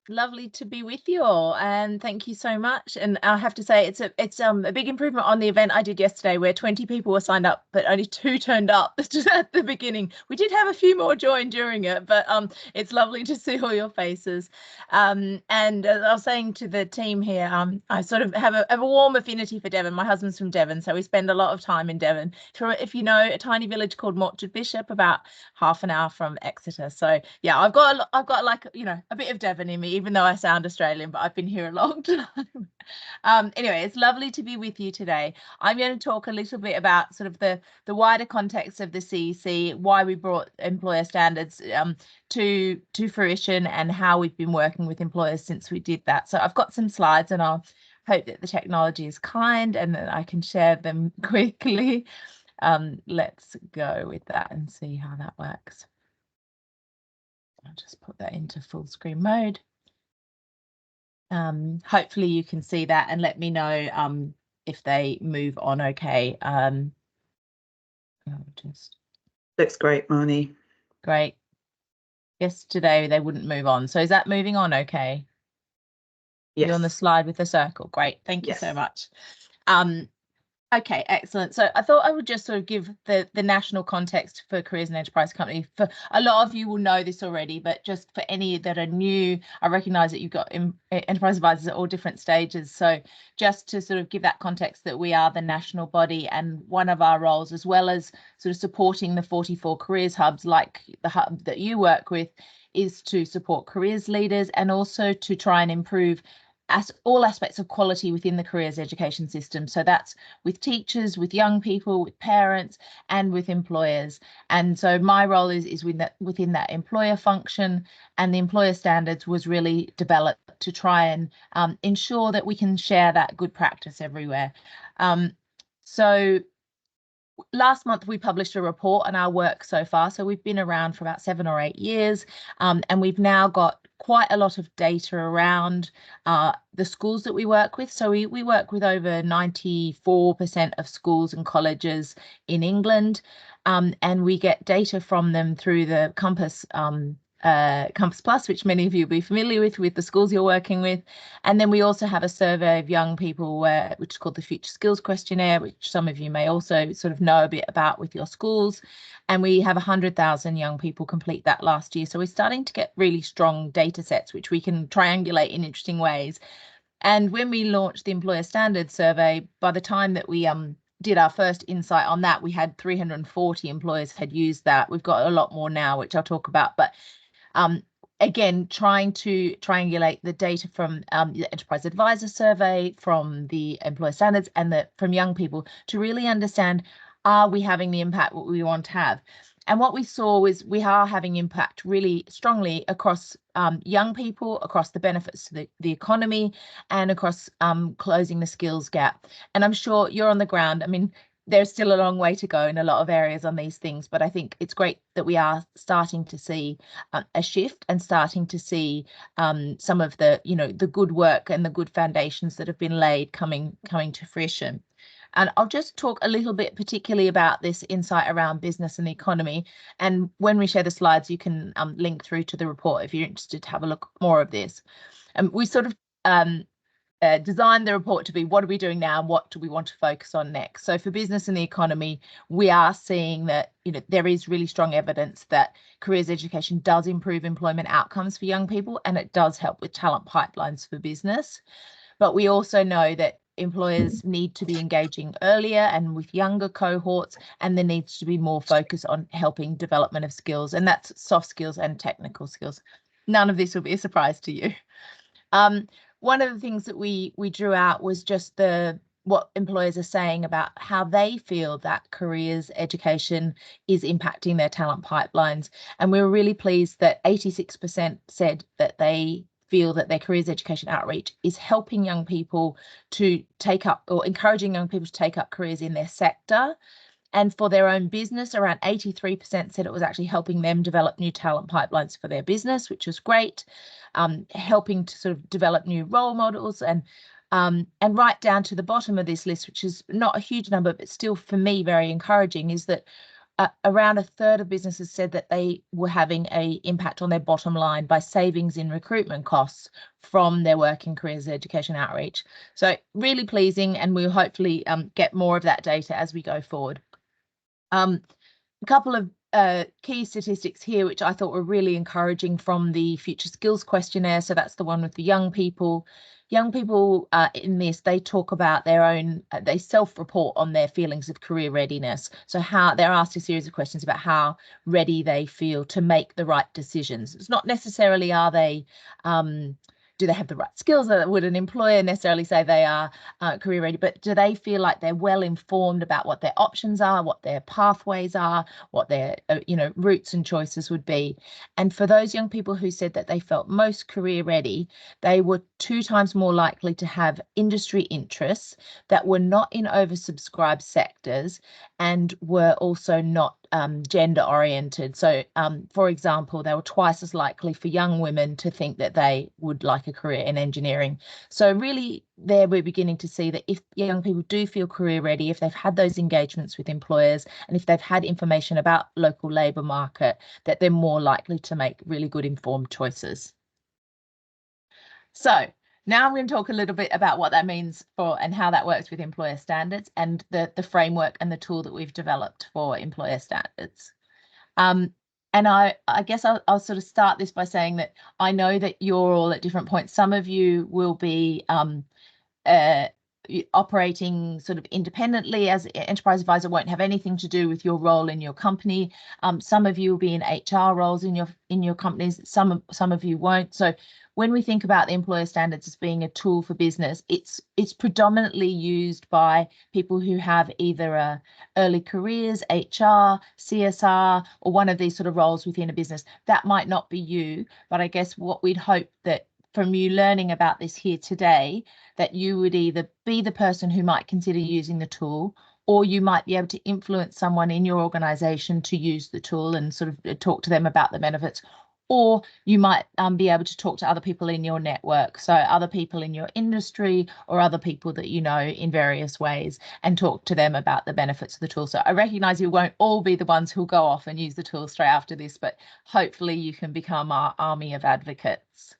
Lovely to be with you all, and thank you so much. And I have to say, it's a big improvement on the event I did yesterday, where 20 people were signed up, but only 2 turned up just at the beginning. We did have a few more join during it, but it's lovely to see all your faces. And as I was saying to the team here, I sort of have a warm affinity for Devon. My husband's from Devon, so we spend a lot of time in Devon. If you know a tiny village called Mortgett Bishop, about half an hour from Exeter. So yeah, I've got like, a bit of Devon in me, even though I sound Australian, but I've been here a long time. Anyway, it's lovely to be with you today. I'm going to talk a little bit about sort of the wider context of the CEC, why we brought employer standards to fruition, and how we've been working with employers since we did that. So I've got some slides, and I'll hope that the technology is kind and that I can share them quickly. Let's go with that and see how that works. I'll just put that into full screen mode. Hopefully you can see that, and let me know if they move on okay. Just looks great, Marnie. Great. Yesterday they wouldn't move on, so is that moving on okay? Yes. You're on the slide with the circle. Great, thank you so much. Okay, excellent. So I thought I would just sort of give the national context for Careers and Enterprise Company. For a lot of you will know this already, but just for any that are new, I recognise that you've got enterprise advisors at all different stages. So just to sort of give that context, that we are the national body, and one of our roles, as well as sort of supporting the 44 careers hubs like the hub that you work with, is to support careers leaders and also to try and improve all aspects of quality within the careers education system. So that's with teachers, with young people, with parents, and with employers. And so my role is within that employer function, and the employer standards was really developed to try and ensure that we can share that good practice everywhere. So last month we published a report on our work so far. So we've been around for about 7 or 8 years, and we've now got quite a lot of data around the schools that we work with. So we work with over 94% of schools and colleges in England, and we get data from them through the Compass Compass Plus, which many of you will be familiar with the schools you're working with. And then we also have a survey of young people, which is called the Future Skills Questionnaire, which some of you may also sort of know a bit about with your schools. And we have 100,000 young people complete that last year. So we're starting to get really strong data sets, which we can triangulate in interesting ways. And when we launched the Employer Standards Survey, by the time that we did our first insight on that, we had 340 employers had used that. We've got a lot more now, which I'll talk about. But again, trying to triangulate the data from the Enterprise Advisor Survey, from the Employer Standards, and from young people to really understand, are we having the impact what we want to have? And what we saw was we are having impact really strongly across young people, across the benefits to the economy, and across closing the skills gap. And I'm sure you're on the ground. I mean, there's still a long way to go in a lot of areas on these things, but I think it's great that we are starting to see a shift, and starting to see some of the, the good work and the good foundations that have been laid coming to fruition. And I'll just talk a little bit particularly about this insight around business and the economy. And when we share the slides, you can link through to the report if you're interested to have a look more of this. And we sort of designed the report to be, what are we doing now and what do we want to focus on next? So for business and the economy, we are seeing that there is really strong evidence that careers education does improve employment outcomes for young people, and it does help with talent pipelines for business. But we also know that employers need to be engaging earlier and with younger cohorts, and there needs to be more focus on helping development of skills, and that's soft skills and technical skills. None of this will be a surprise to you. One of the things that we drew out was just what employers are saying about how they feel that careers education is impacting their talent pipelines. And we were really pleased that 86% said that they feel that their careers education outreach is helping young people to take up, or encouraging young people to take up careers in their sector. And for their own business, around 83% said it was actually helping them develop new talent pipelines for their business, which was great, helping to sort of develop new role models, and right down to the bottom of this list, which is not a huge number, but still for me very encouraging, is that around a third of businesses said that they were having an impact on their bottom line by savings in recruitment costs from their work in careers education outreach. So really pleasing, and we'll hopefully get more of that data as we go forward. A couple of key statistics here, which I thought were really encouraging from the Future Skills Questionnaire. So that's the one with the young people. Young people in this, they talk about their own, they self-report on their feelings of career readiness. So how they're asked a series of questions about how ready they feel to make the right decisions. It's not necessarily are they, do they have the right skills? Would an employer necessarily say they are career ready, but do they feel like they're well informed about what their options are, what their pathways are, what their routes and choices would be? And for those young people who said that they felt most career ready, they were 2 times more likely to have industry interests that were not in oversubscribed sectors and were also not gender oriented. So for example, they were twice as likely for young women to think that they would like a career in engineering. So really there we're beginning to see that if young people do feel career ready, if they've had those engagements with employers, and if they've had information about local labour market, that they're more likely to make really good informed choices. So now I'm going to talk a little bit about what that means for and how that works with employer standards and the framework and the tool that we've developed for employer standards. And I guess I'll sort of start this by saying that I know that you're all at different points. Some of you will be operating sort of independently as an enterprise advisor, won't have anything to do with your role in your company. Some of you will be in HR roles in your companies. Some of you won't. So when we think about the employer standards as being a tool for business, it's predominantly used by people who have either early careers, HR, CSR, or one of these sort of roles within a business. That might not be you, but I guess what we'd hope that from you learning about this here today, that you would either be the person who might consider using the tool, or you might be able to influence someone in your organization to use the tool and sort of talk to them about the benefits. Or you might be able to talk to other people in your network, so other people in your industry or other people that you know in various ways, and talk to them about the benefits of the tool. So I recognise you won't all be the ones who'll go off and use the tool straight after this, but hopefully you can become our army of advocates.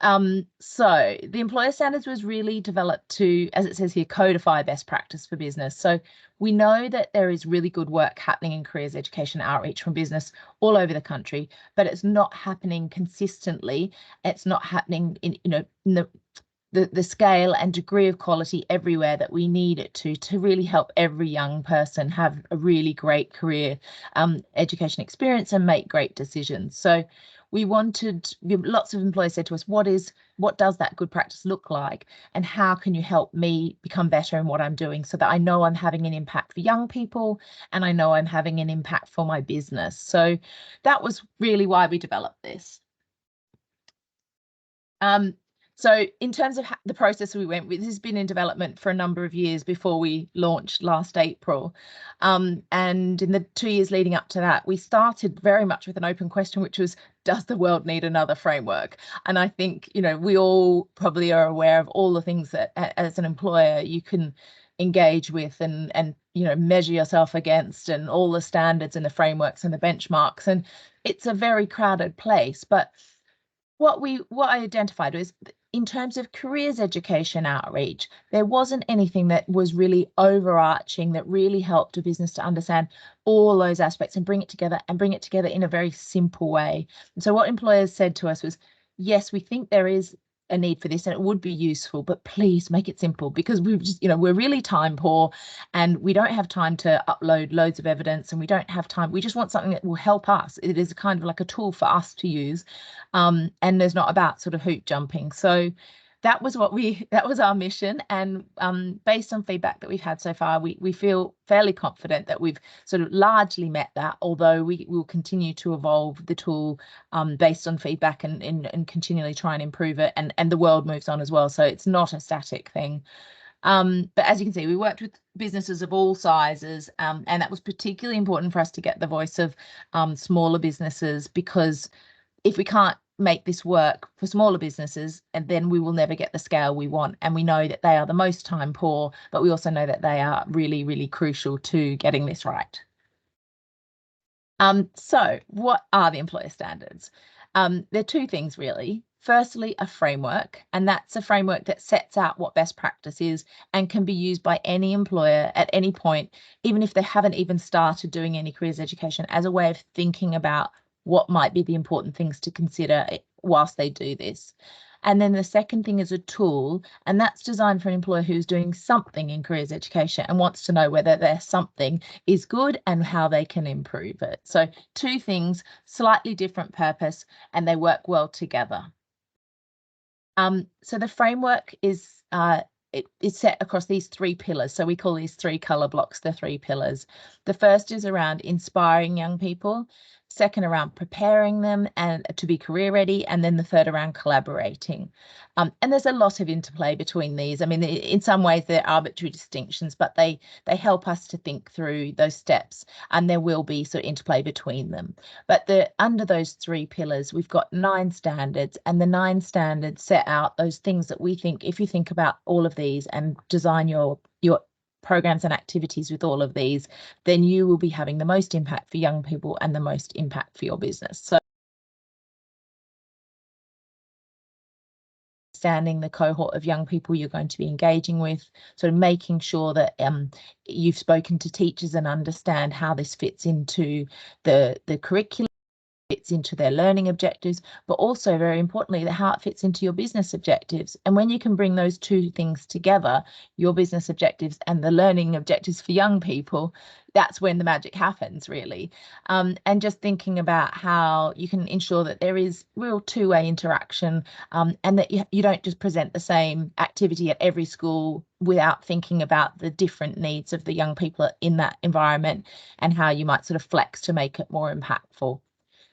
So the employer standards was really developed to, as it says here, codify best practice for business. So we know that there is really good work happening in careers education outreach from business all over the country, but it's not happening consistently. It's not happening in the scale and degree of quality everywhere that we need it to really help every young person have a really great career education experience and make great decisions. So we wanted, lots of employers said to us, what does that good practice look like, and how can you help me become better in what I'm doing so that I know I'm having an impact for young people and I know I'm having an impact for my business. So that was really why we developed this. So in terms of the process we went with, this has been in development for a number of years before we launched last April. And in the 2 years leading up to that, we started very much with an open question, which was, does the world need another framework? And I think, we all probably are aware of all the things that as an employer you can engage with and measure yourself against, and all the standards and the frameworks and the benchmarks. And it's a very crowded place. But what I identified was, in terms of careers education outreach, there wasn't anything that was really overarching that really helped a business to understand all those aspects and bring it together in a very simple way. And so what employers said to us was, yes, we think there is a need for this and it would be useful, but please make it simple, because we've just, we're really time poor and we don't have time to upload loads of evidence, and we don't have time. We just want something that will help us. It is kind of like a tool for us to use, and there's not about sort of hoop jumping. So that was our mission, and based on feedback that we've had so far, we feel fairly confident that we've sort of largely met that, although we will continue to evolve the tool based on feedback and continually try and improve it, and the world moves on as well, so it's not a static thing. But as you can see, we worked with businesses of all sizes, and that was particularly important for us to get the voice of smaller businesses, because if we can't make this work for smaller businesses, and then we will never get the scale we want. And we know that they are the most time poor, but we also know that they are really, really crucial to getting this right. So what are the employer standards? There are two things really. Firstly, a framework, and that's a framework that sets out what best practice is and can be used by any employer at any point, even if they haven't even started doing any careers education, as a way of thinking about what might be the important things to consider whilst they do this. And then the second thing is a tool, and that's designed for an employer who's doing something in careers education and wants to know whether their something is good and how they can improve it. So two things, slightly different purpose, and they work well together. So the framework is set across these three pillars. So we call these three colour blocks the three pillars. The first is around inspiring young people, second around preparing them and to be career ready, and then the third around collaborating. And there's a lot of interplay between these. I mean, in some ways they're arbitrary distinctions, but they help us to think through those steps, and there will be sort of interplay between them. But under those three pillars, we've got 9 standards, and the 9 standards set out those things that we think, if you think about all of these and design your programs and activities with all of these, then you will be having the most impact for young people and the most impact for your business. So understanding the cohort of young people you're going to be engaging with, sort of making sure that you've spoken to teachers and understand how this fits into the curriculum, fits into their learning objectives, but also very importantly, how it fits into your business objectives. And when you can bring those two things together, your business objectives and the learning objectives for young people, that's when the magic happens, really. And just thinking about how you can ensure that there is real two-way interaction, and that you don't just present the same activity at every school without thinking about the different needs of the young people in that environment and how you might sort of flex to make it more impactful.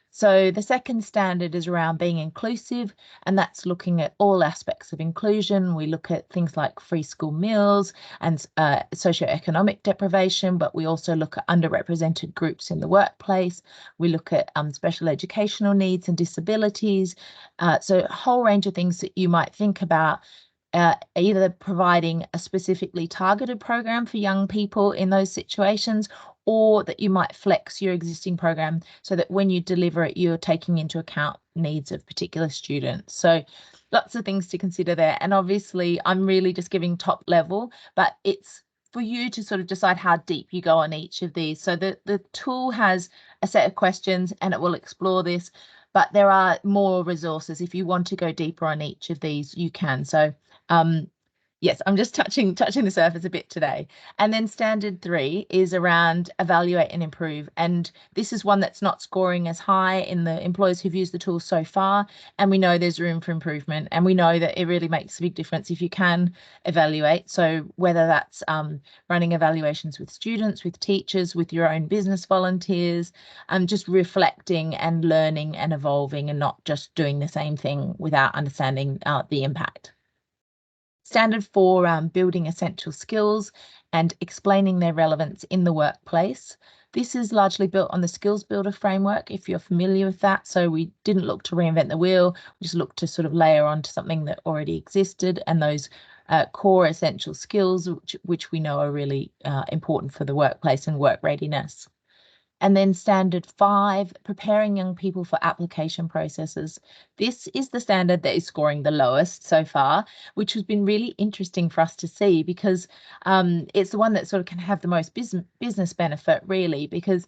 So the second standard is around being inclusive, and that's looking at all aspects of inclusion. We look at things like free school meals and socioeconomic deprivation, but we also look at underrepresented groups in the workplace. We look at special educational needs and disabilities. So a whole range of things that you might think about, either providing a specifically targeted program for young people in those situations, or that you might flex your existing program so that when you deliver it, you're taking into account needs of particular students. So lots of things to consider there. And obviously, I'm really just giving top level, but it's for you to sort of decide how deep you go on each of these. So the tool has a set of questions and it will explore this, but there are more resources. If you want to go deeper on each of these, you can. So yes, I'm just touching the surface a bit today. And then standard 3 is around evaluate and improve. And this is one that's not scoring as high in the employers who've used the tool so far. And we know there's room for improvement. And we know that it really makes a big difference if you can evaluate. So whether that's running evaluations with students, with teachers, with your own business volunteers, just reflecting and learning and evolving and not just doing the same thing without understanding the impact. Standard 4, building essential skills and explaining their relevance in the workplace. This is largely built on the Skills Builder framework, if you're familiar with that. So we didn't look to reinvent the wheel, we just looked to sort of layer onto something that already existed, and those core essential skills, which we know are really important for the workplace and work readiness. And then standard 5, preparing young people for application processes. This is the standard that is scoring the lowest so far, which has been really interesting for us to see, because it's the one that sort of can have the most business benefit, really, because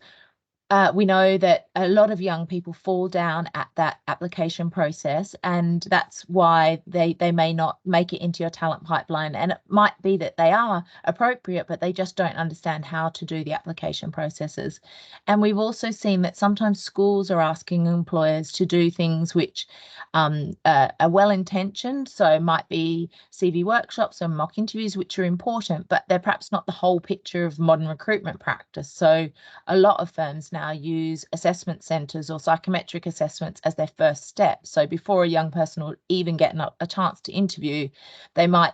we know that a lot of young people fall down at that application process, and that's why they may not make it into your talent pipeline. And it might be that they are appropriate, but they just don't understand how to do the application processes. And we've also seen that sometimes schools are asking employers to do things which are well-intentioned. So it might be CV workshops and mock interviews, which are important, but they're perhaps not the whole picture of modern recruitment practice. So a lot of firms now use assessment centres or psychometric assessments as their first step. So before a young person will even get a chance to interview, they might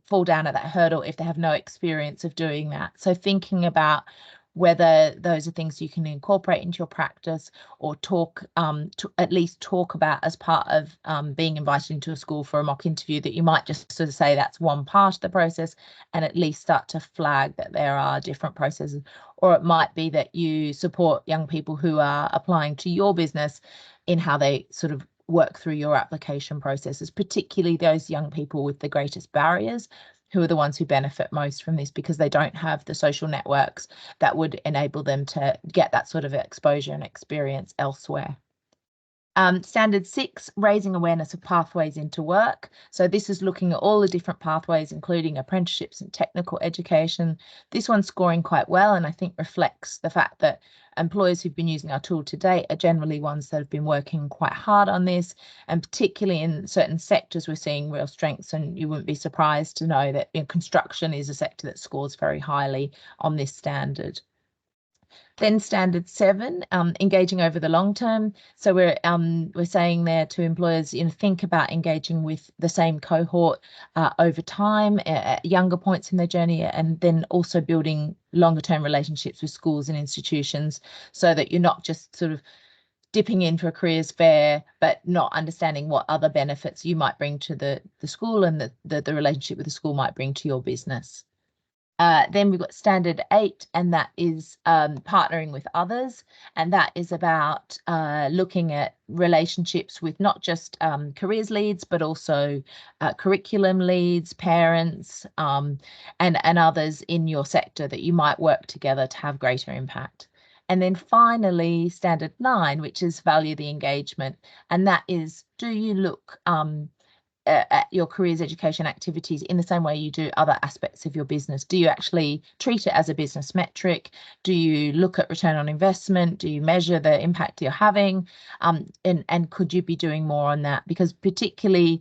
fall down at that hurdle if they have no experience of doing that. So thinking about whether those are things you can incorporate into your practice or at least talk about as part of being invited into a school for a mock interview, that you might just sort of say that's one part of the process and at least start to flag that there are different processes. Or it might be that you support young people who are applying to your business in how they sort of work through your application processes, particularly those young people with the greatest barriers, who are the ones who benefit most from this because they don't have the social networks that would enable them to get that sort of exposure and experience elsewhere. Standard 6, raising awareness of pathways into work. So this is looking at all the different pathways, including apprenticeships and technical education. This one's scoring quite well, and I think reflects the fact that employers who've been using our tool to date are generally ones that have been working quite hard on this, and particularly in certain sectors we're seeing real strengths, and you wouldn't be surprised to know that construction is a sector that scores very highly on this standard. Then standard 7, engaging over the long term. So we're saying there to employers, think about engaging with the same cohort over time at younger points in their journey, and then also building longer term relationships with schools and institutions, so that you're not just sort of dipping in for a careers fair but not understanding what other benefits you might bring to the school and the relationship with the school might bring to your business. Then we've got standard 8, and that is partnering with others, and that is about looking at relationships with not just careers leads, but also curriculum leads, parents, and others in your sector that you might work together to have greater impact. And then finally, standard 9, which is value the engagement, and that is, do you look at your careers education activities in the same way you do other aspects of your business? Do you actually treat it as a business metric? Do you look at return on investment? Do you measure the impact you're having? And could you be doing more on that? Because particularly,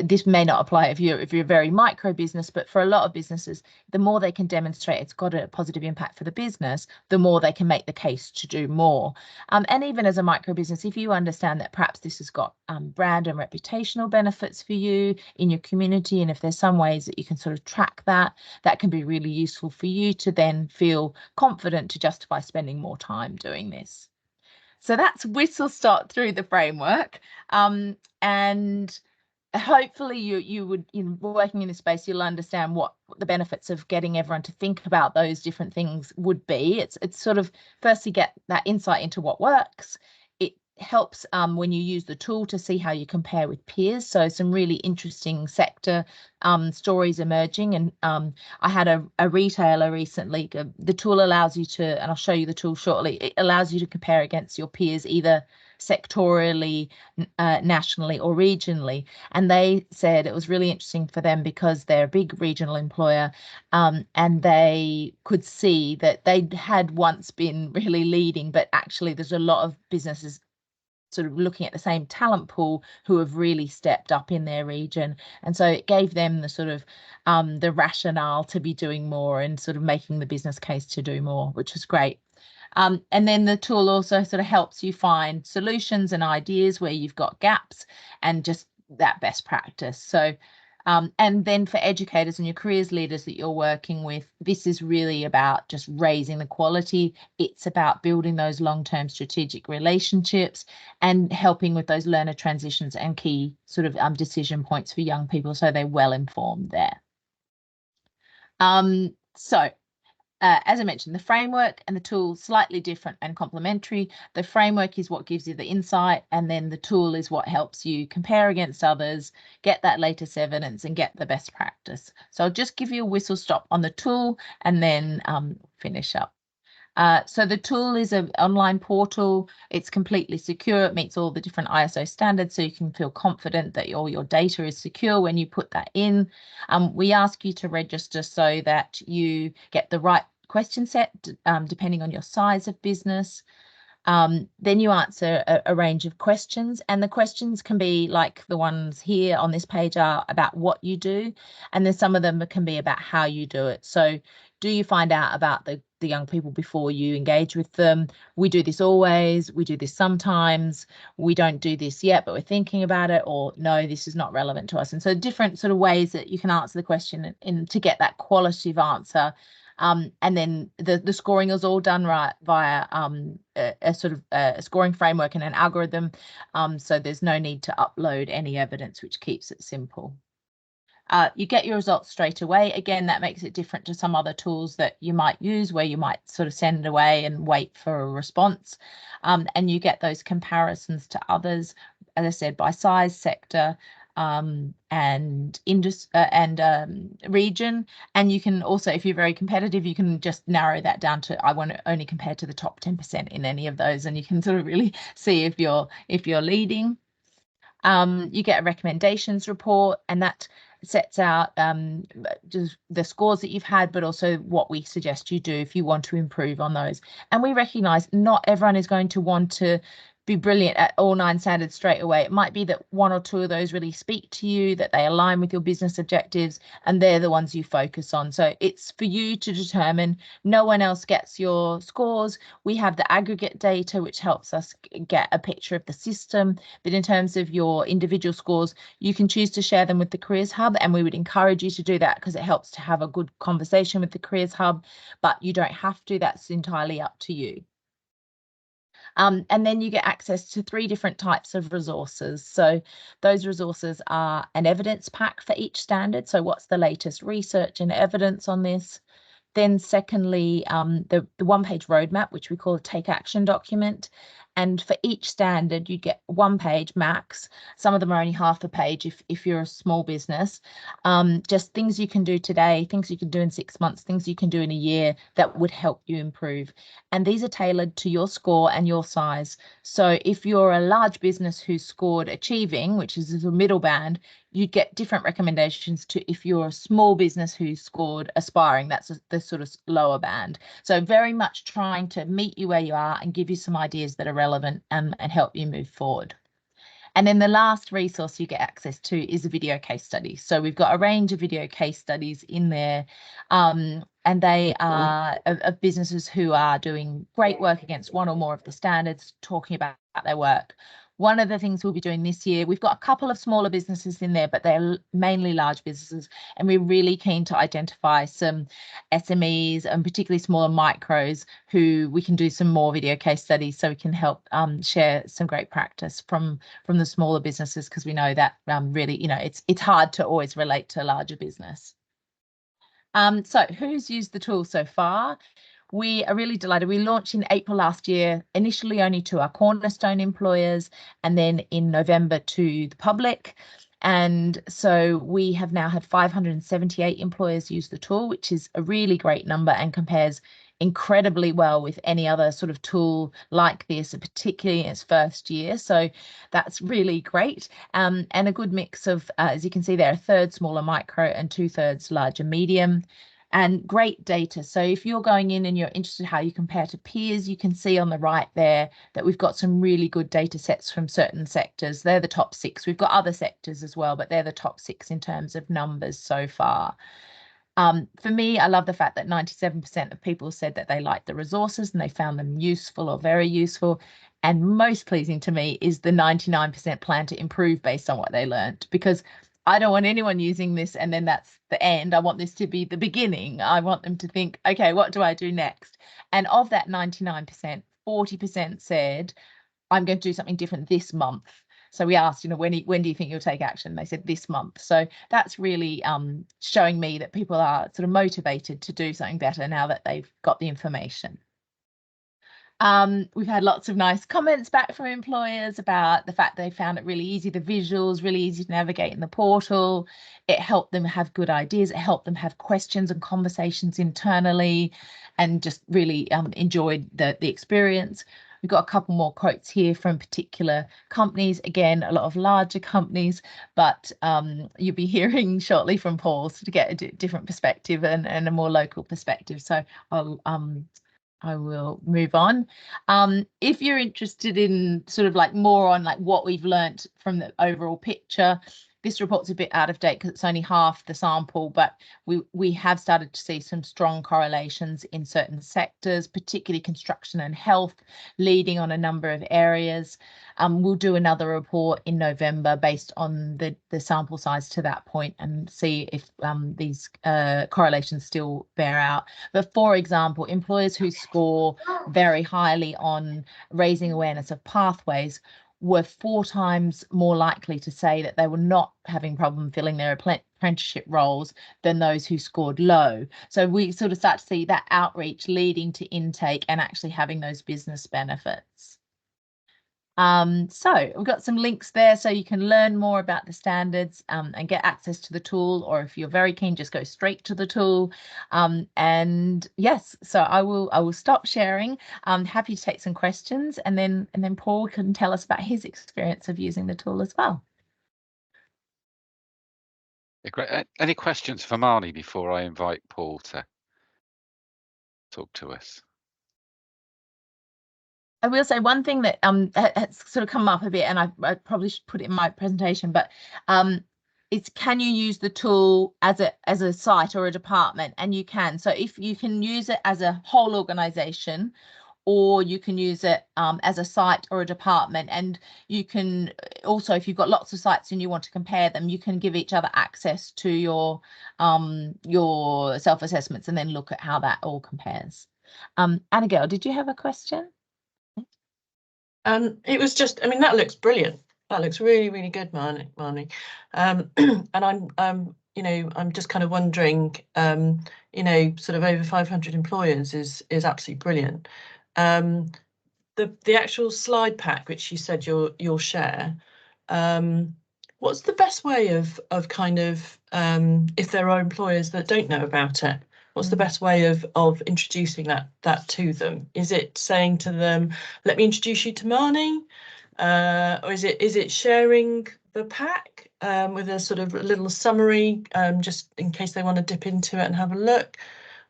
this may not apply if you're a very micro business, but for a lot of businesses, the more they can demonstrate it's got a positive impact for the business, the more they can make the case to do more. And even as a micro business, if you understand that perhaps this has got brand and reputational benefits for you in your community, and if there's some ways that you can sort of track that, that can be really useful for you to then feel confident to justify spending more time doing this. So that's whistle stop through the framework, and hopefully you would, working in this space, you'll understand what the benefits of getting everyone to think about those different things would be. It's sort of firstly get that insight into what works. It helps when you use the tool to see how you compare with peers. So some really interesting sector stories emerging. And I had a retailer recently. The tool allows you to, and I'll show you the tool shortly, it allows you to compare against your peers either sectorially, nationally or regionally. And they said it was really interesting for them because they're a big regional employer, and they could see that they had once been really leading, but actually there's a lot of businesses sort of looking at the same talent pool who have really stepped up in their region. And so it gave them the sort of the rationale to be doing more and sort of making the business case to do more, which was great. And then the tool also sort of helps you find solutions and ideas where you've got gaps and just that best practice. So and then for educators and your careers leaders that you're working with, this is really about just raising the quality. It's about building those long-term strategic relationships and helping with those learner transitions and key sort of decision points for young people, so they're well informed there. As I mentioned, the framework and the tool slightly different and complementary. The framework is what gives you the insight, and then the tool is what helps you compare against others, get that latest evidence and get the best practice. So I'll just give you a whistle stop on the tool and then finish up. So the tool is an online portal. It's completely secure. It meets all the different ISO standards, so you can feel confident that all your data is secure when you put that in. We ask you to register so that you get the right question set, depending on your size of business. Then you answer a range of questions, and the questions can be like the ones here on this page are about what you do, and then some of them can be about how you do it. So do you find out about the young people before you engage with them? We do this always, we do this sometimes, we don't do this yet, but we're thinking about it, or no, this is not relevant to us. And so different sort of ways that you can answer the question to get that qualitative answer And then the scoring is all done right via a sort of a scoring framework and an algorithm. So there's no need to upload any evidence, which keeps it simple. You get your results straight away. Again, that makes it different to some other tools that you might use, where you might sort of send it away and wait for a response. And you get those comparisons to others, as I said, by size, sector, and region. And you can also, if you're very competitive, you can just narrow that down to, I want to only compare to the top 10% in any of those, and you can sort of really see if you're leading. You get a recommendations report, and that sets out just the scores that you've had, but also what we suggest you do if you want to improve on those. And we recognize not everyone is going to want to be brilliant at all 9 standards straight away. It might be that 1 or 2 of those really speak to you, that they align with your business objectives, and they're the ones you focus on. So it's for you to determine. No one else gets your scores. We have the aggregate data, which helps us get a picture of the system. But in terms of your individual scores, you can choose to share them with the Careers Hub, and we would encourage you to do that because it helps to have a good conversation with the Careers Hub, but you don't have to. That's entirely up to you. And then you get access to 3 different types of resources. So those resources are an evidence pack for each standard. So what's the latest research and evidence on this? Then secondly, the 1-page roadmap, which we call a take action document. And for each standard, you get 1 page max. Some of them are only half a page if you're a small business. Just things you can do today, things you can do in 6 months, things you can do in a year that would help you improve. And these are tailored to your score and your size. So if you're a large business who's scored achieving, which is the middle band, you'd get different recommendations to if you're a small business who's scored aspiring. That's the sort of lower band. So very much trying to meet you where you are and give you some ideas that are relevant and help you move forward. And then the last resource you get access to is a video case study. So we've got a range of video case studies in there, and they are of businesses who are doing great work against 1 or more of the standards, talking about their work. One of the things we'll be doing this year, we've got a couple of smaller businesses in there, but they're mainly large businesses, and we're really keen to identify some SMEs and particularly smaller micros who we can do some more video case studies, so we can help share some great practice from the smaller businesses, because we know that really, it's hard to always relate to a larger business. So who's used the tool so far? We are really delighted. We launched in April last year, initially only to our cornerstone employers, and then in November to the public. And so we have now had 578 employers use the tool, which is a really great number and compares incredibly well with any other sort of tool like this, particularly in its first year. So that's really great. And a good mix of, as you can see there, 1/3 smaller micro and 2/3 larger medium. And great data. So if you're going in and you're interested how you compare to peers, you can see on the right there that we've got some really good data sets from certain sectors. They're the top 6. We've got other sectors as well, but they're the top 6 in terms of numbers so far. For me, I love the fact that 97% of people said that they liked the resources and they found them useful or very useful. And most pleasing to me is the 99% plan to improve based on what they learned, because I don't want anyone using this and then that's the end. I want this to be the beginning. I want them to think, okay, what do I do next? And of that 99%, 40% said, I'm going to do something different this month. So we asked, when do you think you'll take action? They said this month. So that's really showing me that people are sort of motivated to do something better now that they've got the information. We've had lots of nice comments back from employers about the fact they found it really easy, the visuals, really easy to navigate in the portal. It helped them have good ideas. It helped them have questions and conversations internally, and just really enjoyed the experience. We've got a couple more quotes here from particular companies. Again, a lot of larger companies, but you'll be hearing shortly from Paul to get a different perspective and a more local perspective. So I will move on. If you're interested in sort of like more on like what we've learnt from the overall picture, this report's a bit out of date because it's only half the sample, but we have started to see some strong correlations in certain sectors, particularly construction and health, leading on a number of areas. We'll do another report in November based on the sample size to that point and see if these correlations still bear out. But for example, employers who score very highly on raising awareness of pathways were 4 times more likely to say that they were not having problem filling their apprenticeship roles than those who scored low. So we sort of start to see that outreach leading to intake and actually having those business benefits. So we've got some links there so you can learn more about the standards and get access to the tool, or if you're very keen, just go straight to the tool. And yes, so I will stop sharing. I'm happy to take some questions, and then Paul can tell us about his experience of using the tool as well. Yeah, great. Any questions for Marnie before I invite Paul to talk to us? I will say one thing that has sort of come up a bit, and I probably should put it in my presentation, but it's, can you use the tool as a site or a department? And you can. So if you can use it as a whole organization, or you can use it as a site or a department, and you can also, if you've got lots of sites and you want to compare them, you can give each other access to your self-assessments and then look at how that all compares. Abigail, did you have a question? It was just, I mean, that looks brilliant. That looks really, really good, Marnie. And I'm you know, I'm just kind of wondering, you know, sort of over 500 employers is absolutely brilliant. The actual slide pack, which you said you'll share, what's the best way of kind of, if there are employers that don't know about it, what's the best way of introducing that to them? Is it saying to them, let me introduce you to Marnie? Or is it sharing the pack with a sort of a little summary, just in case they want to dip into it and have a look?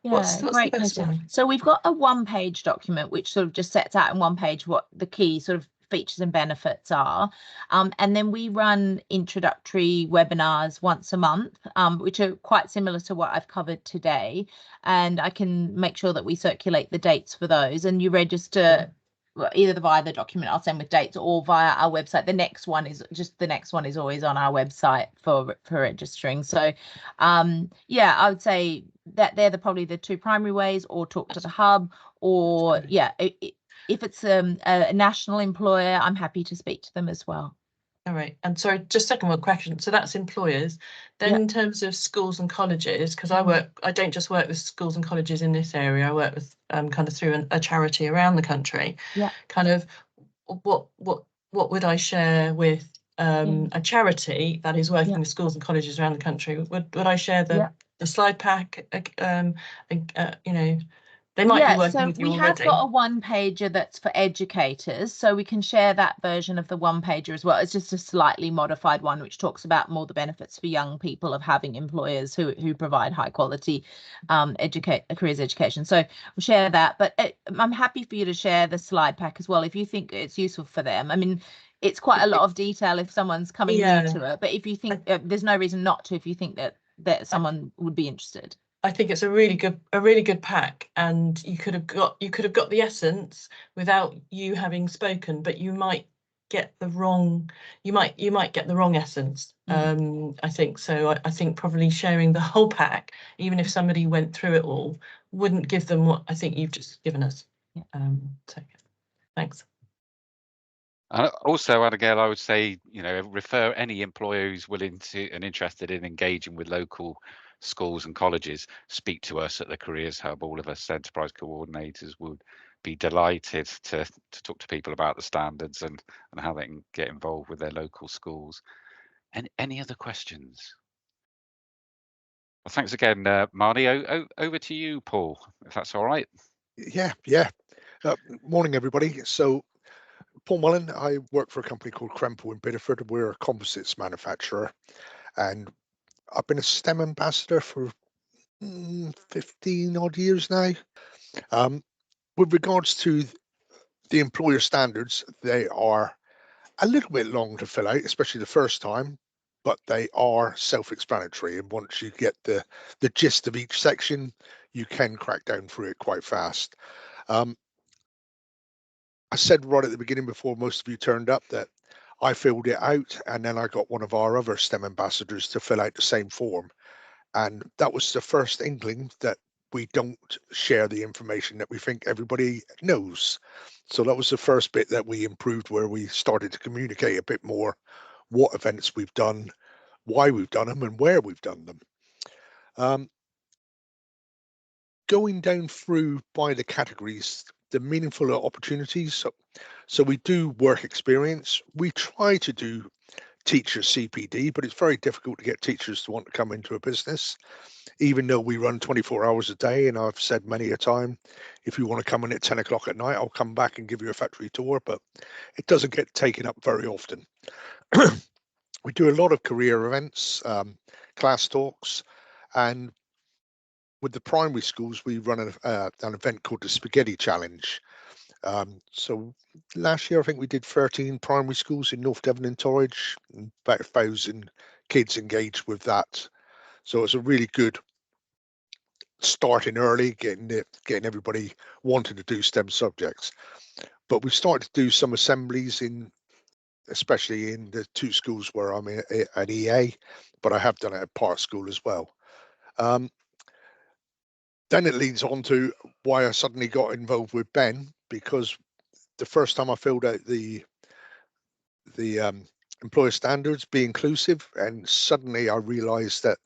Yeah, what's great the best question. way? So we've got a 1-page document which sort of just sets out in 1 page what the key sort of features and benefits are, and then we run introductory webinars once a month, which are quite similar to what I've covered today, and I can make sure that we circulate the dates for those, and you register either via the document I'll send with dates or via our website. The next one is always on our website for registering. So yeah, I would say that they're probably the 2 primary ways, or talk to the hub, or yeah, if it's a national employer, I'm happy to speak to them as well. All right. And sorry, just second one question. So that's employers. Then in terms of schools and colleges, because I don't just work with schools and colleges in this area, I work with kind of through a charity around the country. Yeah. Kind of what would I share with a charity that is working with schools and colleges around the country? Would I share the slide pack? You know, they might be working with you already. We have got a 1-pager that's for educators, so we can share that version of the 1-pager as well. It's just a slightly modified one which talks about more the benefits for young people of having employers who provide high quality careers education. So we'll share that, but I'm happy for you to share the slide pack as well if you think it's useful for them. I mean, it's quite a lot of detail if someone's coming new to it, but if you think there's no reason not to, if you think that someone would be interested. I think it's a really good pack, and you could have got the essence without you having spoken, but you might get the wrong essence. I think so. I think probably sharing the whole pack, even if somebody went through it all, wouldn't give them what I think you've just given us. So thanks. Also, Abigail, I would say, you know, refer any employer who's willing to and interested in engaging with local schools and colleges, speak to us at the Careers Hub. All of us enterprise coordinators would be delighted to talk to people about the standards and how they can get involved with their local schools. And any other questions? Well, thanks again, Marnie. Over to you, Paul, if that's all right. Yeah. Morning, everybody. So Paul Mullen, I work for a company called Krempel in Bideford. We're a composites manufacturer, and I've been a STEM ambassador for 15 odd years now. With regards to the employer standards, they are a little bit long to fill out, especially the first time, but they are self-explanatory. And once you get the gist of each section, you can crack down through it quite fast. I said right at the beginning, before most of you turned up, that I filled it out, and then I got one of our other STEM ambassadors to fill out the same form. And that was the first inkling that we don't share the information that we think everybody knows. So that was the first bit that we improved, where we started to communicate a bit more what events we've done, why we've done them, and where we've done them. Going down through by the categories, the meaningful opportunities. So we do work experience. We try to do teacher CPD, but it's very difficult to get teachers to want to come into a business, even though we run 24 hours a day. And I've said many a time, if you want to come in at 10 o'clock at night, I'll come back and give you a factory tour, but it doesn't get taken up very often. We do a lot of career events, class talks, and with the primary schools, we run an event called the Spaghetti Challenge. So last year, I think we did 13 primary schools in North Devon and Torridge, and about 1,000 kids engaged with that. So it's a really good starting early, getting everybody wanting to do STEM subjects. But we've started to do some assemblies especially in the 2 schools where I'm an EA, but I have done it at Park School as well. Then it leads on to why I suddenly got involved with Ben, because the first time I filled out the employer standards, be inclusive, and suddenly I realized that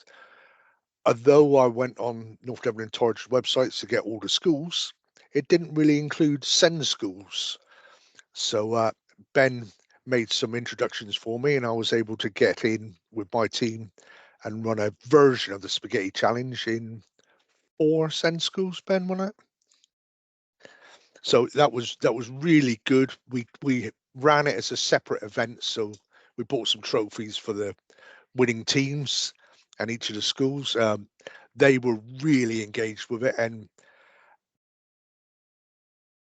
although I went on North Devon and Torridge websites to get all the schools, it didn't really include SEND schools. So Ben made some introductions for me, and I was able to get in with my team and run a version of the Spaghetti Challenge in 4 SEND schools, Ben, wasn't it? So that was really good. We ran it as a separate event, so we bought some trophies for the winning teams and each of the schools. They were really engaged with it, and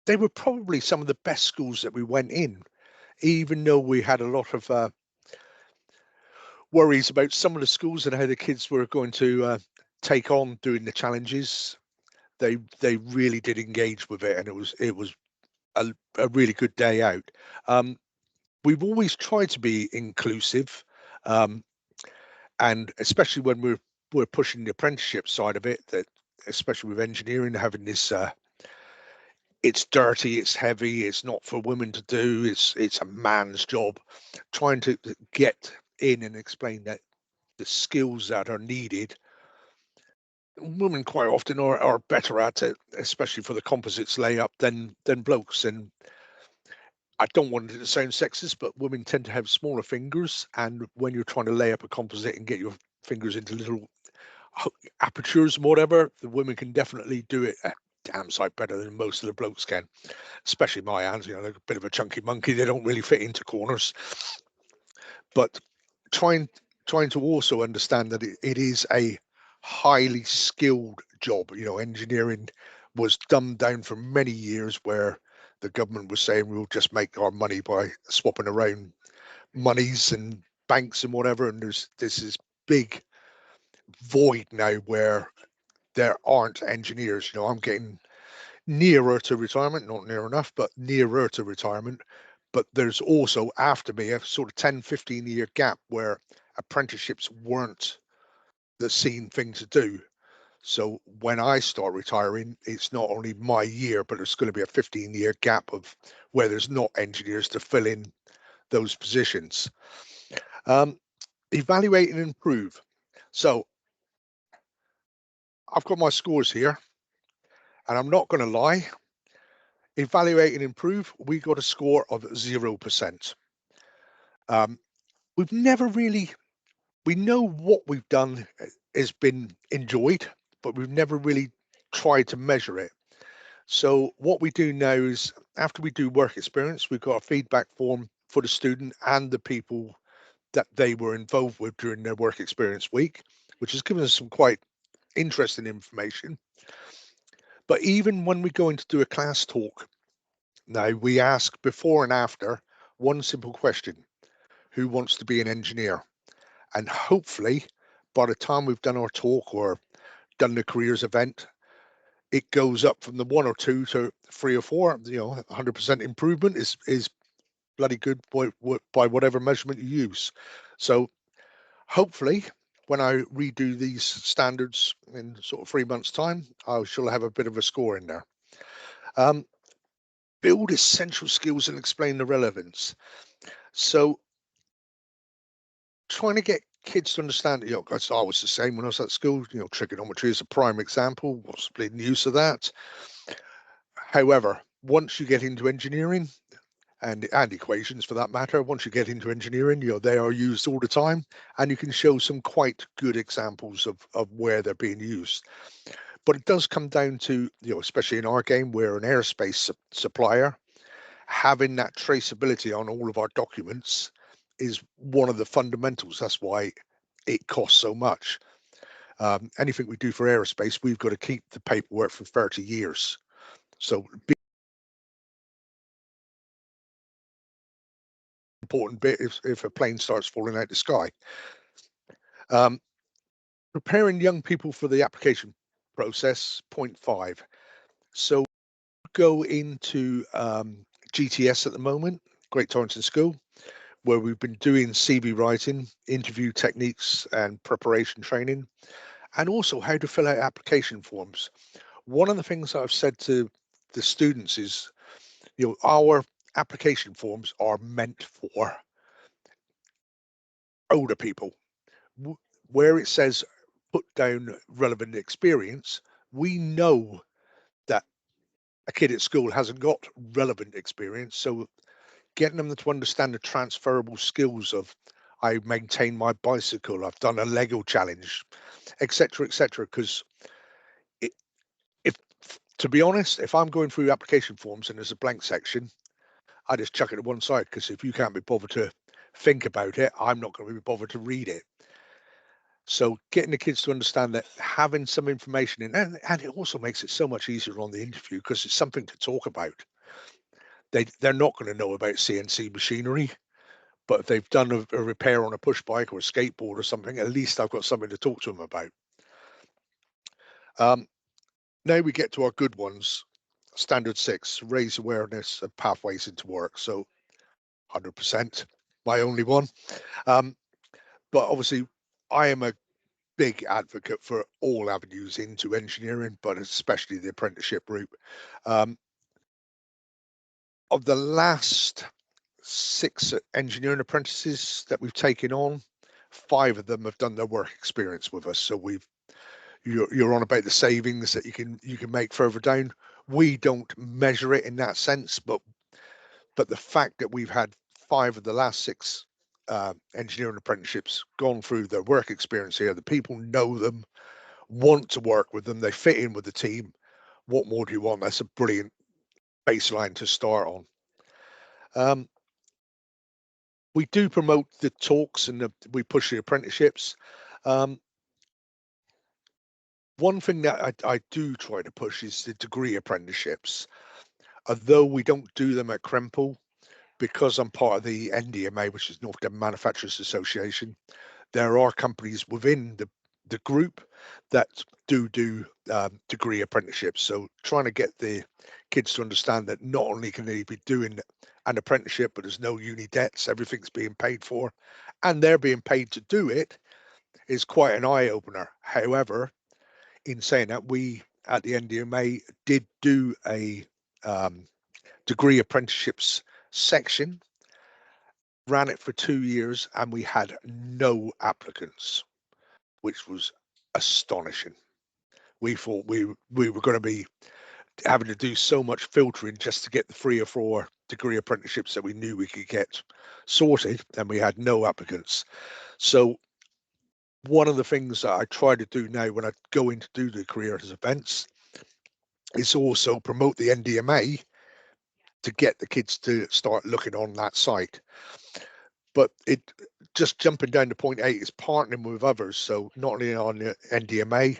they were probably some of the best schools that we went in, even though we had a lot of worries about some of the schools and how the kids were going to take on doing the challenges. They really did engage with it, and it was a really good day out. We've always tried to be inclusive, and especially when we're pushing the apprenticeship side of it, that especially with engineering, having this it's dirty, it's heavy, it's not for women to do, it's a man's job. Trying to get in and explain that the skills that are needed, women quite often are better at it, especially for the composites layup than blokes. And I don't want it to sound sexist, but women tend to have smaller fingers, and when you're trying to lay up a composite and get your fingers into little apertures and whatever, the women can definitely do it a damn sight better than most of the blokes can, especially my hands. They're a bit of a chunky monkey, they don't really fit into corners. But trying to also understand that it is a highly skilled job. Engineering was dumbed down for many years, where the government was saying we'll just make our money by swapping around monies and banks and whatever, and there's this big void now where there aren't engineers. I'm getting nearer to retirement, not near enough, but nearer to retirement. But there's also after me a sort of 10-15 year gap where apprenticeships weren't the seen thing to do. So when I start retiring, it's not only my year, but it's going to be a 15-year gap of where there's not engineers to fill in those positions. Evaluate and improve. So I've got my scores here, and I'm not going to lie. Evaluate and improve, we got a score of 0%. We've never really, we know what we've done has been enjoyed, but we've never really tried to measure it. So what we do now is, after we do work experience, we've got a feedback form for the student and the people that they were involved with during their work experience week, which has given us some quite interesting information. But even when we go in to do a class talk, now we ask before and after one simple question: who wants to be an engineer? And hopefully by the time we've done our talk or done the careers event, it goes up from the 1 or 2 to 3 or 4. 100% improvement is bloody good by whatever measurement you use. So hopefully when I redo these standards in sort of 3 months' time, I shall have a bit of a score in there. Build essential skills and explain the relevance. So trying to get kids to understand, I was the same when I was at school, trigonometry is a prime example. What's the use of that? However, once you get into engineering and equations for that matter, once you get into engineering, they are used all the time, and you can show some quite good examples of where they're being used. But it does come down to, especially in our game, we're an aerospace supplier, having that traceability on all of our documents is one of the fundamentals. That's why it costs so much. Anything we do for aerospace, we've got to keep the paperwork for 30 years. So important bit if a plane starts falling out the sky. Preparing young people for the application process, 0.5. So go into GTS at the moment, Great Torrington School, where we've been doing CV writing, interview techniques and preparation training, and also how to fill out application forms. One of the things I've said to the students is, our application forms are meant for older people. Where it says put down relevant experience, we know that a kid at school hasn't got relevant experience. So getting them to understand the transferable skills of, I maintain my bicycle, I've done a Lego challenge, etc., because if to be honest, if I'm going through application forms and there's a blank section, I just chuck it to one side, because if you can't be bothered to think about it, I'm not going to be bothered to read it. So getting the kids to understand that having some information in, and it also makes it so much easier on the interview because it's something to talk about. They're not going to know about CNC machinery, but if they've done a repair on a push bike or a skateboard or something, at least I've got something to talk to them about. Now we get to our good ones. Standard 6, raise awareness of pathways into work. So 100%, my only one. But obviously I am a big advocate for all avenues into engineering, but especially the apprenticeship route. Of the last 6 engineering apprentices that we've taken on, 5 of them have done their work experience with us. So you're on about the savings that you can make further down. We don't measure it in that sense, but the fact that we've had 5 of the last 6 engineering apprenticeships gone through their work experience here, the people know them, want to work with them, they fit in with the team. What more do you want? That's a brilliant baseline to start on. We do promote the talks and we push the apprenticeships. One thing that I do try to push is the degree apprenticeships. Although we don't do them at Krempel, because I'm part of the NDMA, which is North Devon Manufacturers Association, there are companies within the group that do degree apprenticeships. So trying to get the kids to understand that not only can they be doing an apprenticeship, but there's no uni debts, everything's being paid for, and they're being paid to do it, is quite an eye-opener. However, in saying that, we at the NDMA did do a degree apprenticeships section, ran it for 2 years, and we had no applicants, which was astonishing. We thought we were going to be having to do so much filtering just to get the 3 or 4 degree apprenticeships that we knew we could get sorted, and we had no applicants. So one of the things that I try to do now when I go in to do the careers events is also promote the NDMA to get the kids to start looking on that site. But it just jumping down to point 8 is partnering with others. So not only on the NDMA,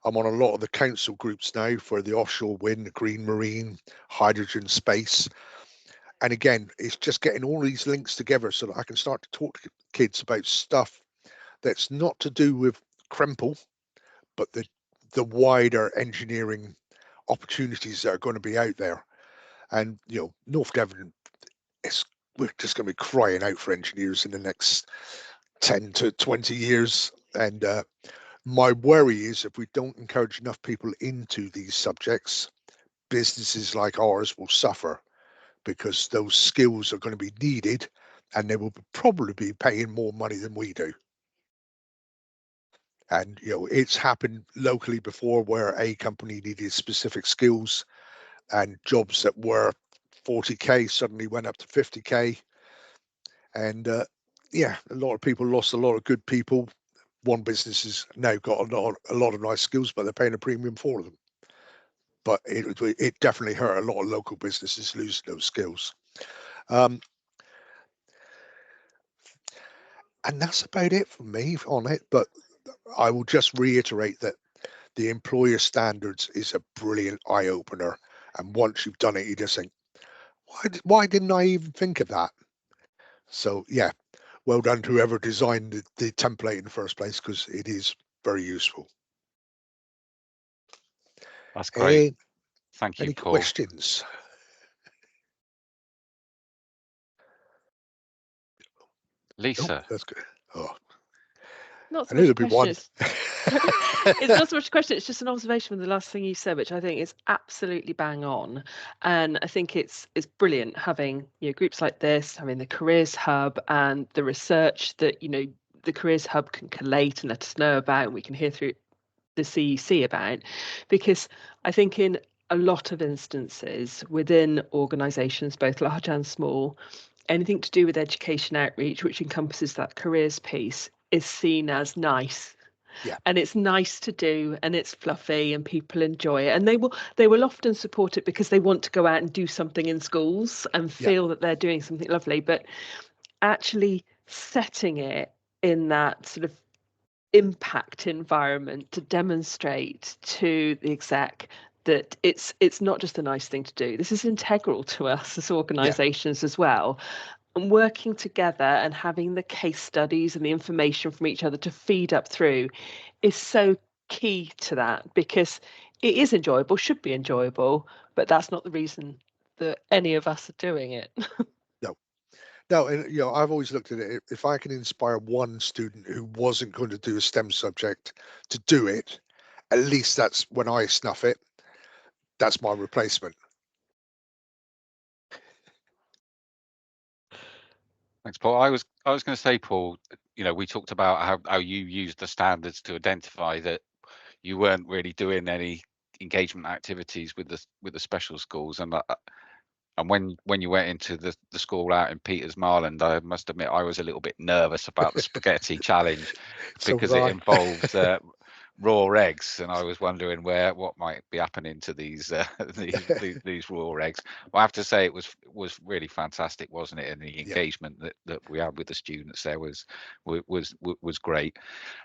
I'm on a lot of the council groups now for the offshore wind, green marine, hydrogen, space. And again, it's just getting all these links together so that I can start to talk to kids about stuff that's not to do with Krempel, but the wider engineering opportunities that are going to be out there. And North Devon, we're just going to be crying out for engineers in the next 10 to 20 years. And my worry is if we don't encourage enough people into these subjects, businesses like ours will suffer, because those skills are going to be needed and they will probably be paying more money than we do. And it's happened locally before, where a company needed specific skills, and jobs that were 40k suddenly went up to 50k. And yeah, a lot of people lost a lot of good people. One business has now got a lot of nice skills, but they're paying a premium for them. But it definitely hurt a lot of local businesses losing those skills. And that's about it for me on it. But I will just reiterate that the employer standards is a brilliant eye opener. And once you've done it, you just think, why didn't I even think of that? So yeah, well done to whoever designed the template in the first place, because it is very useful. That's great. Thank you, Any Paul. questions? Lisa. Nope, that's good. Oh, Not so I knew much there'd a be one. question. It's not so much a question. It's just an observation from the last thing you said, which I think is absolutely bang on. And I think it's brilliant having groups like this, having the Careers Hub and the research that the Careers Hub can collate and let us know about, and we can hear through the CEC about, because I think in a lot of instances within organisations, both large and small, anything to do with education outreach, which encompasses that careers piece, is seen as nice. Yeah. And it's nice to do, and it's fluffy, and people enjoy it, and they will often support it because they want to go out and do something in schools and feel that they're doing something lovely. But actually setting it in that sort of impact environment to demonstrate to the exec that it's not just a nice thing to do. This is integral to us as organisations as well. And working together and having the case studies and the information from each other to feed up through is so key to that, because it is enjoyable, should be enjoyable, but that's not the reason that any of us are doing it. No, and I've always looked at it. If I can inspire one student who wasn't going to do a STEM subject to do it, at least that's when I snuff it. That's my replacement. Thanks, Paul. I was going to say, Paul, we talked about how you used the standards to identify that you weren't really doing any engagement activities with the special schools, and when you went into the school out in Peters Marland, I must admit I was a little bit nervous about the spaghetti challenge, because it involved raw eggs, and I was wondering what might be happening to these these raw eggs. Well, I have to say it was really fantastic, wasn't it? And the engagement that we had with the students there was great.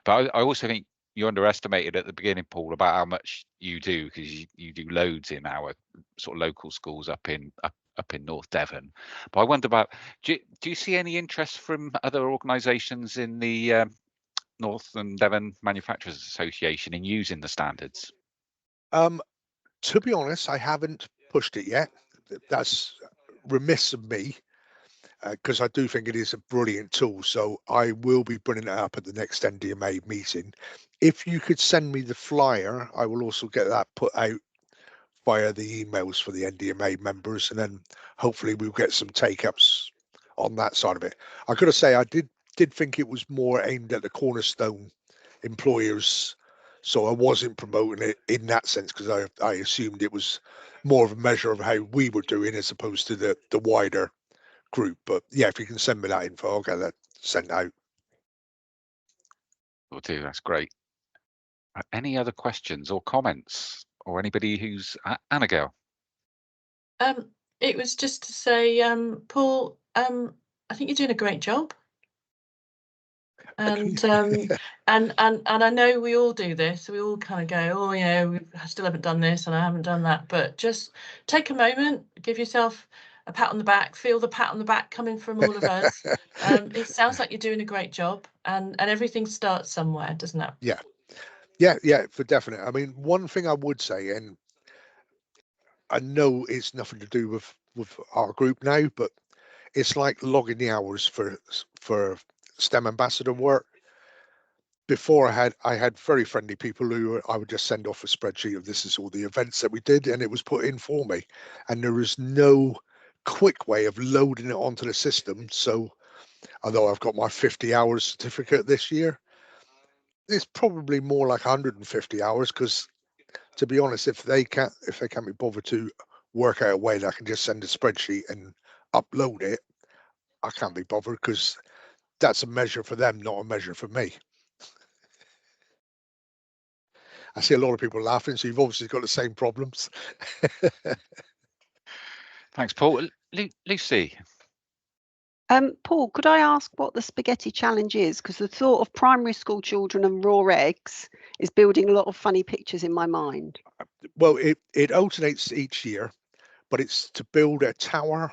But I also think you underestimated at the beginning, Paul, about how much you do, because you do loads in our sort of local schools up in North Devon. But I wonder about, do you see any interest from other organisations in the Northern Devon Manufacturers Association in using the standards? To be honest, I haven't pushed it yet. That's remiss of me, because I do think it is a brilliant tool. So I will be bringing it up at the next NDMA meeting. If you could send me the flyer, I will also get that put out via the emails for the NDMA members, and then hopefully we'll get some take-ups on that side of it. I gotta say, I did think it was more aimed at the Cornerstone employers, so I wasn't promoting it in that sense, because I assumed it was more of a measure of how we were doing as opposed to the wider group. But yeah, if you can send me that info, I'll get that sent out. Will do. That's great. Any other questions or comments, or anybody who's Annagale? It was just to say, Paul, I think you're doing a great job. And and I know we all do this. We all kind of go, oh, we still haven't done this and I haven't done that. But just take a moment, give yourself a pat on the back, feel the pat on the back coming from all of us. It sounds like you're doing a great job, and everything starts somewhere, doesn't it? Yeah, for definite. I mean, one thing I would say, and I know it's nothing to do with our group now, but it's like logging the hours for STEM ambassador work. Before I had very friendly people who I would just send off a spreadsheet of this is all the events that we did, and it was put in for me, and there was no quick way of loading it onto the system. So although I've got my 50 hours certificate this year, it's probably more like 150 hours, because to be honest, if they can't be bothered to work out a way that I can just send a spreadsheet and upload it, I can't be bothered, because that's a measure for them, not a measure for me. I see a lot of people laughing, so you've obviously got the same problems. Thanks, Paul. Lucy. Paul, could I ask what the spaghetti challenge is? Because the thought of primary school children and raw eggs is building a lot of funny pictures in my mind. Well, it alternates each year, but it's to build a tower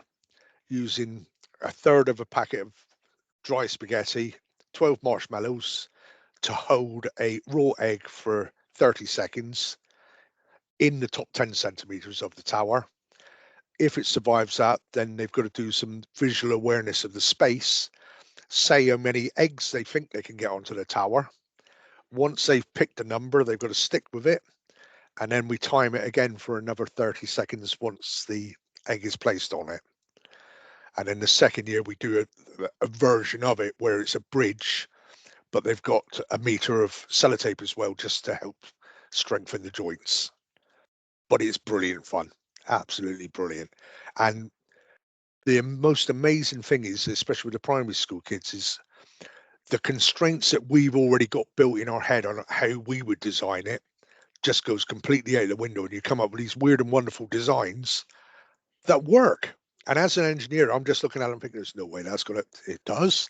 using a third of a packet of dry spaghetti, 12 marshmallows to hold a raw egg for 30 seconds in the top 10 centimeters of the tower. If it survives that, then they've got to do some visual awareness of the space, say how many eggs they think they can get onto the tower. Once they've picked a number, they've got to stick with it. And then we time it again for another 30 seconds once the egg is placed on it. And then the second year we do a version of it where it's a bridge, but they've got a meter of sellotape as well, just to help strengthen the joints. But it's brilliant fun, absolutely brilliant. And the most amazing thing is, especially with the primary school kids, is the constraints that we've already got built in our head on how we would design it just goes completely out the window, and you come up with these weird and wonderful designs that work. And as an engineer, I'm just looking at them thinking, there's no way that's gonna, it does.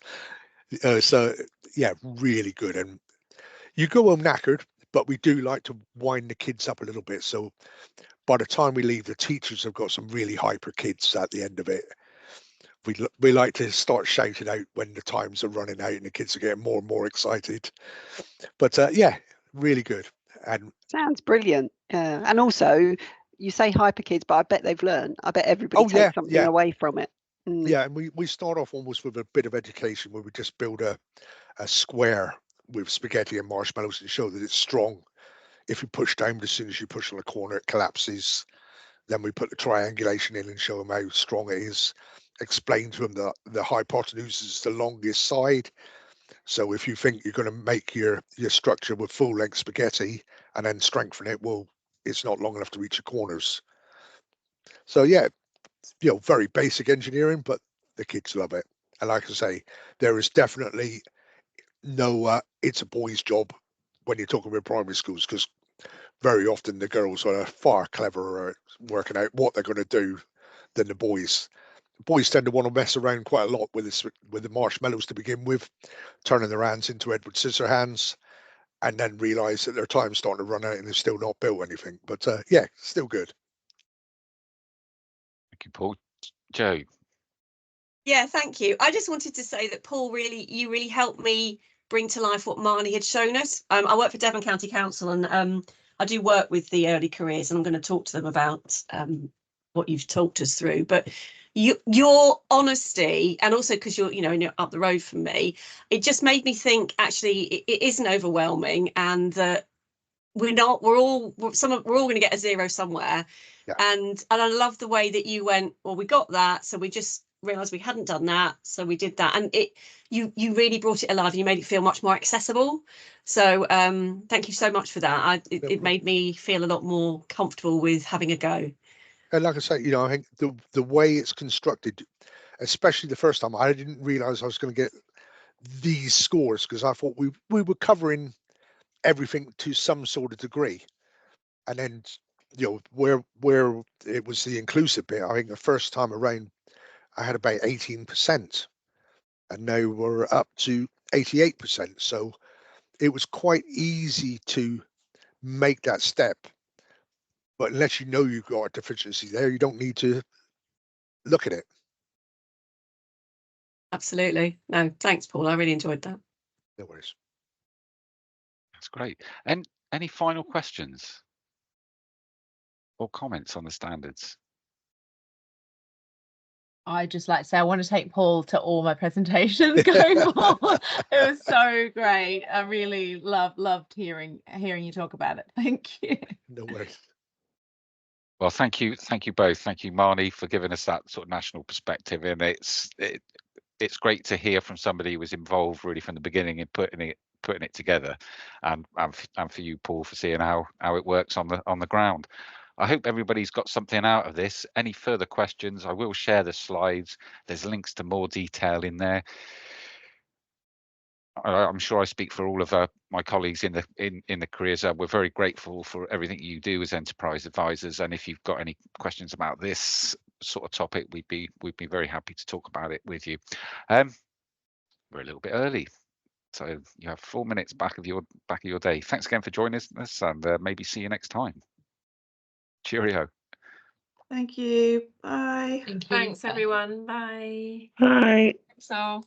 So yeah, really good. And you go home knackered, but we do like to wind the kids up a little bit. So by the time we leave, the teachers have got some really hyper kids at the end of it. We like to start shouting out when the times are running out and the kids are getting more and more excited. But yeah, really good. And sounds brilliant. And also, you say hyper kids, but I bet they've learned. I bet everybody takes something away from it. Yeah, and we start off almost with a bit of education where we just build a square with spaghetti and marshmallows and show that it's strong. If you push down, as soon as you push on a corner, it collapses. Then we put the triangulation in and show them how strong it is. Explain to them that the hypotenuse is the longest side. So if you think you're going to make your structure with full length spaghetti and then strengthen it, well, it's not long enough to reach the corners. So yeah, very basic engineering, but the kids love it. And like I say, there is definitely no it's a boy's job when you're talking about primary schools, because very often the girls are far cleverer at working out what they're going to do than the boys. Boys tend to want to mess around quite a lot with the marshmallows to begin with, turning their hands into Edward Scissorhands, and then realise that their time's starting to run out and they've still not built anything. But yeah, still good. Thank you, Paul. Jo. Yeah, thank you. I just wanted to say that Paul, you really helped me bring to life what Marnie had shown us. I work for Devon County Council, and I do work with the early careers, and I'm going to talk to them about what you've talked us through. But your honesty, and also because you're up the road from me, it just made me think actually it isn't overwhelming, and that we're all going to get a zero somewhere. Yeah. And I love the way that you went, well, we got that, so we just realized we hadn't done that, so we did that, and you really brought it alive. You made it feel much more accessible. So thank you so much for that. It made me feel a lot more comfortable with having a go. And like I say, I think the way it's constructed, especially the first time, I didn't realize I was going to get these scores, because I thought we were covering everything to some sort of degree. And then where it was the inclusive bit, I think the first time around I had about 18%, and now we're up to 88%. So it was quite easy to make that step. But unless you've got a deficiency there, you don't need to look at it. Absolutely. No, thanks, Paul. I really enjoyed that. No worries. That's great. And any final questions or comments on the standards? I just like to say I want to take Paul to all my presentations going forward. It was so great. I really loved hearing you talk about it. Thank you. No worries. Well, thank you both. Thank you, Marnie, for giving us that sort of national perspective. And it's great to hear from somebody who was involved really from the beginning in putting it together, and for you, Paul, for seeing how it works on the ground. I hope everybody's got something out of this. Any further questions, I will share the slides. There's links to more detail in there. I'm sure I speak for all of my colleagues in the Careers Hub. We're very grateful for everything you do as enterprise advisors, and if you've got any questions about this sort of topic, we'd be very happy to talk about it with you. We're a little bit early, so you have 4 minutes back of your day. Thanks again for joining us, and maybe see you next time. Cheerio. Thank you. Bye. Thank you. Thanks, everyone. Bye. Right. Thanks all.